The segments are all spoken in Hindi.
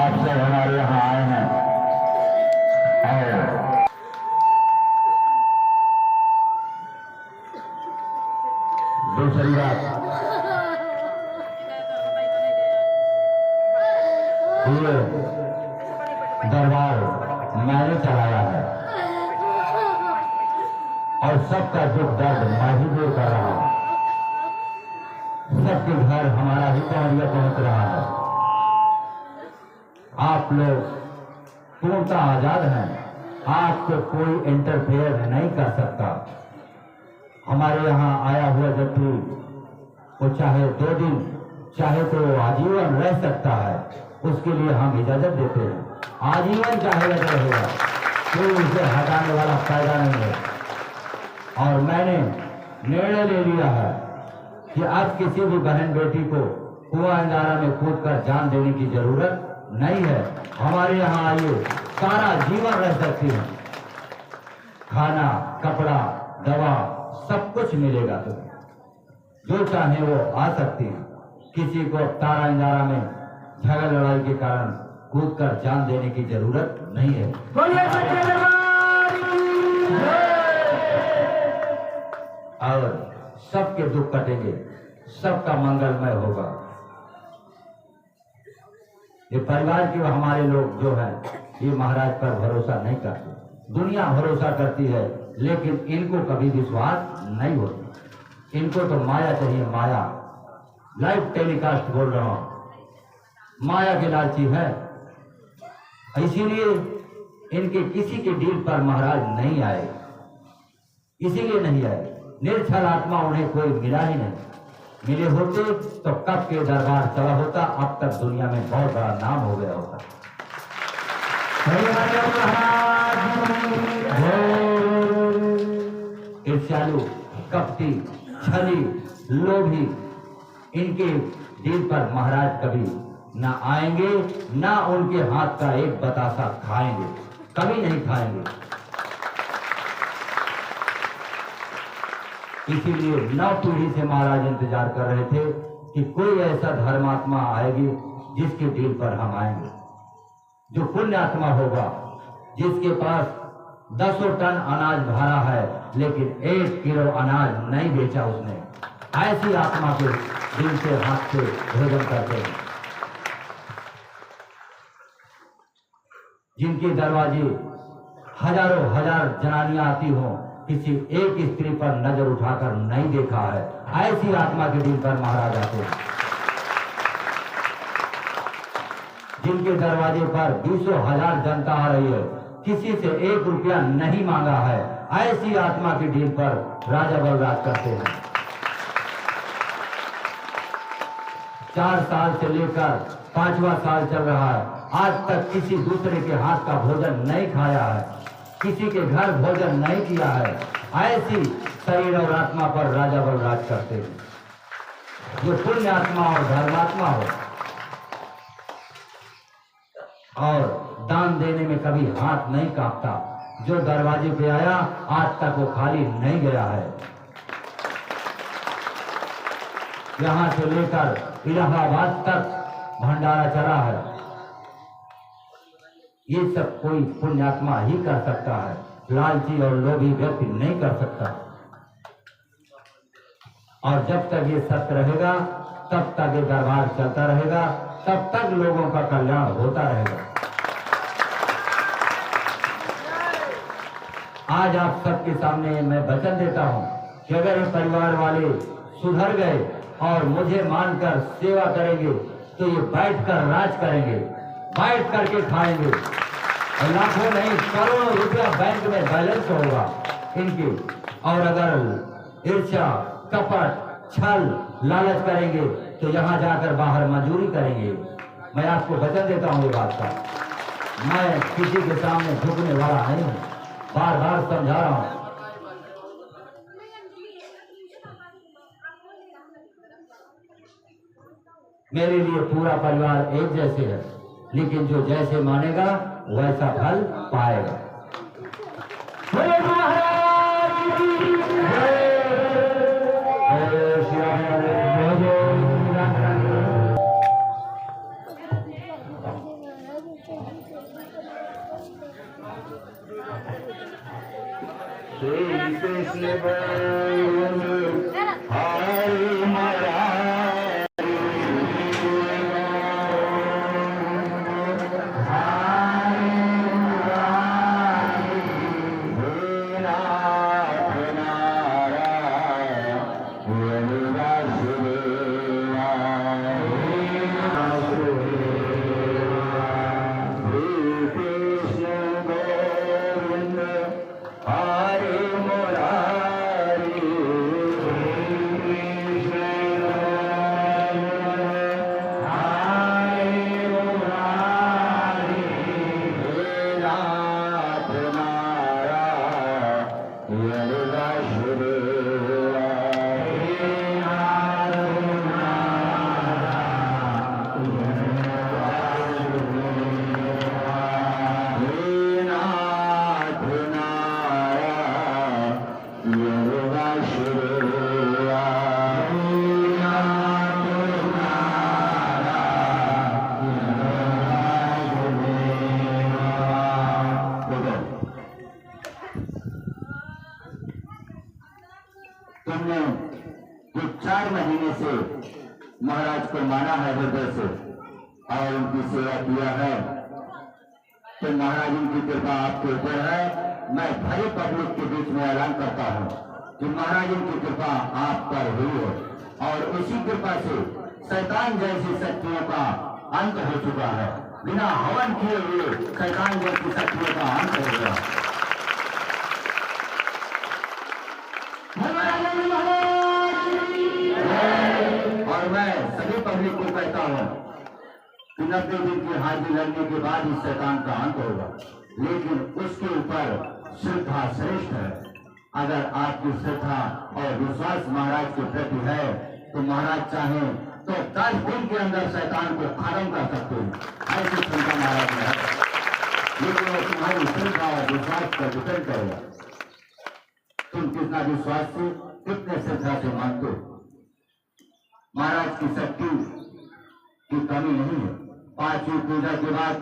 आप सब हमारे यहाँ आए हैं और दूसरी बात, ये दरबार मैंने चलाया है और सबका दुख दर्द मैं ही दूर कर रहा हूं। सबके घर हमारा ही पहुंच रहा है। आप लोग पूर्णतः आजाद हैं, आपको कोई इंटरफेयर नहीं कर सकता। हमारे यहाँ आया हुआ व्यक्ति वो चाहे 2 दिन चाहे तो आजीवन रह सकता है, उसके लिए हम इजाजत देते हैं। आजीवन चाहे रहेगा, कोई उसे हटाने वाला फायदा नहीं है। और मैंने निर्णय ले लिया है कि अब किसी भी बहन बेटी को कुआं अंगारा में कूद कर जान देने की जरूरत नहीं है। हमारे यहाँ आइए, सारा जीवन रह सकती है। खाना, कपड़ा, दवा सब कुछ मिलेगा। तुम्हें जो चाहे वो आ सकती है। किसी को तारा अंगारा में झगड़ा लड़ाई के कारण कूद कर जान देने की जरूरत नहीं है। और सबके दुख कटेंगे, सबका मंगलमय होगा। ये परिवार के हमारे लोग जो है ये महाराज पर भरोसा नहीं करते। दुनिया भरोसा करती है लेकिन इनको कभी विश्वास नहीं होता। इनको तो माया चाहिए, माया। लाइव टेलीकास्ट बोल रहा हूं, माया के लालची है। इसीलिए इनके किसी के डील पर महाराज नहीं आए, इसीलिए नहीं आए। निर्छल आत्मा उन्हें कोई मिला ही नहीं। मिले होते तो कब के दरबार चला होता, अब तक दुनिया में बहुत बड़ा नाम हो गया होता। ईर्ष्यालु, कपटी, छली, लोभी, इनके दिल पर महाराज कभी ना आएंगे, ना उनके हाथ का एक बतासा खाएंगे, कभी नहीं खाएंगे। इसीलिए 9 पीढ़ी से महाराज इंतजार कर रहे थे कि कोई ऐसा धर्मात्मा आएगी जिसके दिल पर हम आएंगे, जो पुण्य आत्मा होगा, जिसके पास 10 टन अनाज भरा है लेकिन 1 किलो अनाज नहीं बेचा उसने। ऐसी आत्मा के दिल से, हाथ से भोजन करते हैं। जिनके दरवाजे हजारों हजार जनानियां आती हों, किसी एक स्त्री पर नजर उठाकर नहीं देखा है, ऐसी आत्मा के दिल पर महाराज आते हैं। जिनके दरवाजे पर 20,000 जनता आ रही है, किसी से 1 रुपया नहीं मांगा है, ऐसी आत्मा के दिल पर राजा बलराज करते हैं। 4 साल से लेकर 5वां साल चल रहा है, आज तक किसी दूसरे के हाथ का भोजन नहीं खाया है, किसी के घर भोजन नहीं किया है। ऐसी शरीर और आत्मा पर राजा बलराज करते हैं, जो पुण्य आत्मा और धर्मात्मा हो और दान देने में कभी हाथ नहीं कांपता। जो दरवाजे पे आया आज तक वो खाली नहीं गया है। यहां से लेकर इलाहाबाद तक भंडारा चला है। ये सब कोई पुण्यात्मा ही कर सकता है, लालची और लोभी व्यक्ति नहीं कर सकता। और जब तक ये सत्य रहेगा तब तक ये दरबार चलता रहेगा, तब तक लोगों का कल्याण होता रहेगा। आज आप सबके सामने मैं वचन देता हूं कि अगर ये परिवार वाले सुधर गए और मुझे मानकर सेवा करेंगे तो ये बैठकर राज करेंगे, बैठ करके खाएंगे और लाखों नहीं करोड़ों रुपया बैंक में बैलेंस होगा इनके। और अगर ईर्ष्या, कपट, छल, लालच करेंगे तो यहाँ जाकर बाहर मजदूरी करेंगे। मैं आपको वचन देता हूँ ये बात का। मैं किसी के सामने झुकने वाला नहीं हूँ, बार बार समझा रहा हूँ। मेरे लिए पूरा परिवार एक जैसे है, लेकिन जो जैसे मानेगा वैसा फल पाएगा। श्री कृष्ण बोल हरि तुमने जो 4 महीने से महाराज को माना है हृदय से और उनकी सेवा किया है, तो महाराज उनकी कृपा आपके ऊपर है। मैं भरे पब्लिक के बीच में ऐलान करता हूँ कि महाराज उनकी कृपा आप पर हुई है और उसी कृपा से शैतान जैसी शक्तियों का अंत हो चुका है। बिना हवन किए हुए शैतान जैसी शक्तियों का अंत हो गया। और मैं सभी पब्लिक को कहता हूँ कि 90 दिन की हाजिरी लगने के बाद इस शैतान का अंत होगा, लेकिन उसके ऊपर श्रद्धा श्रेष्ठ है। अगर आपकी श्रद्धा और विश्वास महाराज के प्रति है तो महाराज चाहें तो 10 दिन के अंदर शैतान को खत्म कर सकते हैं। ऐसी क्षमता महाराज ने है, लेकिन वो तुम्हारी श्रद्धा और विश्वास पर डिपेंड करेगा। तुम कितना विश्वास से कितने श्रद्धा से मानते हो। महाराज की शक्ति की कमी नहीं है। 5वीं पूजा के बाद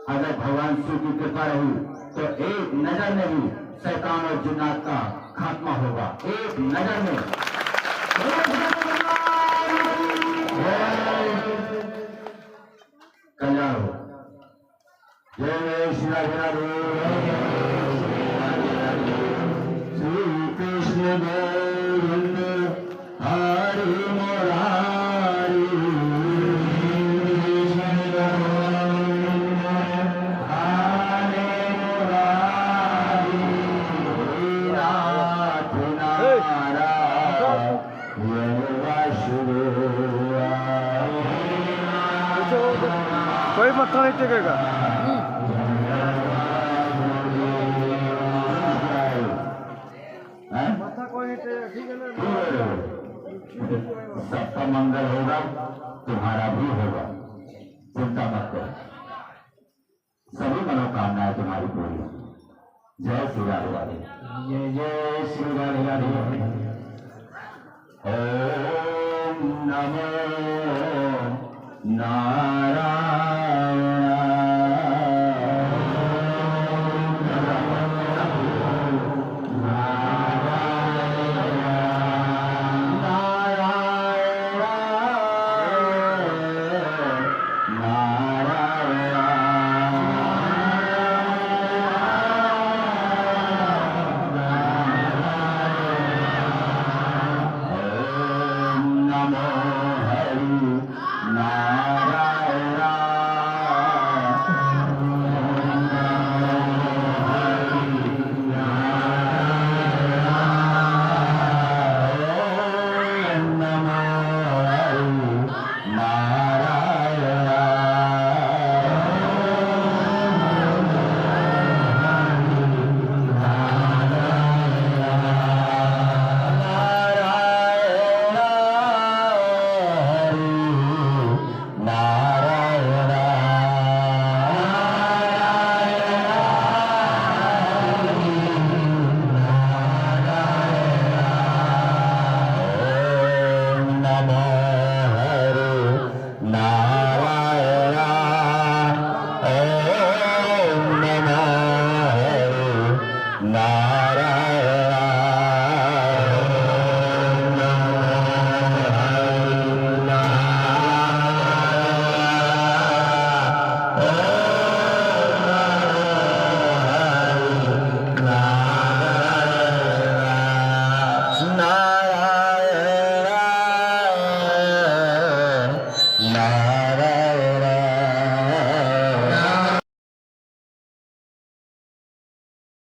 अगर भगवान शिव की कृपा रही तो एक नजर में ही शैतान और जिन्नात का खात्मा होगा। एक नजर में। कल्याण हो। जय श्री राधे। श्री कृष्ण गोविंद हरि मुरारी। कोई मत्था नहीं टेकेगा। मत्था कोई नहीं टेकेगा, ठीक है ना। सबका मंगल होगा, तुम्हारा भी होगा, चिंता मत करो। सभी मनोकामनाएं तुम्हारी पूरी होंगी। जय श्री राधे। जय श्री राधे। ओम नमो नारायण।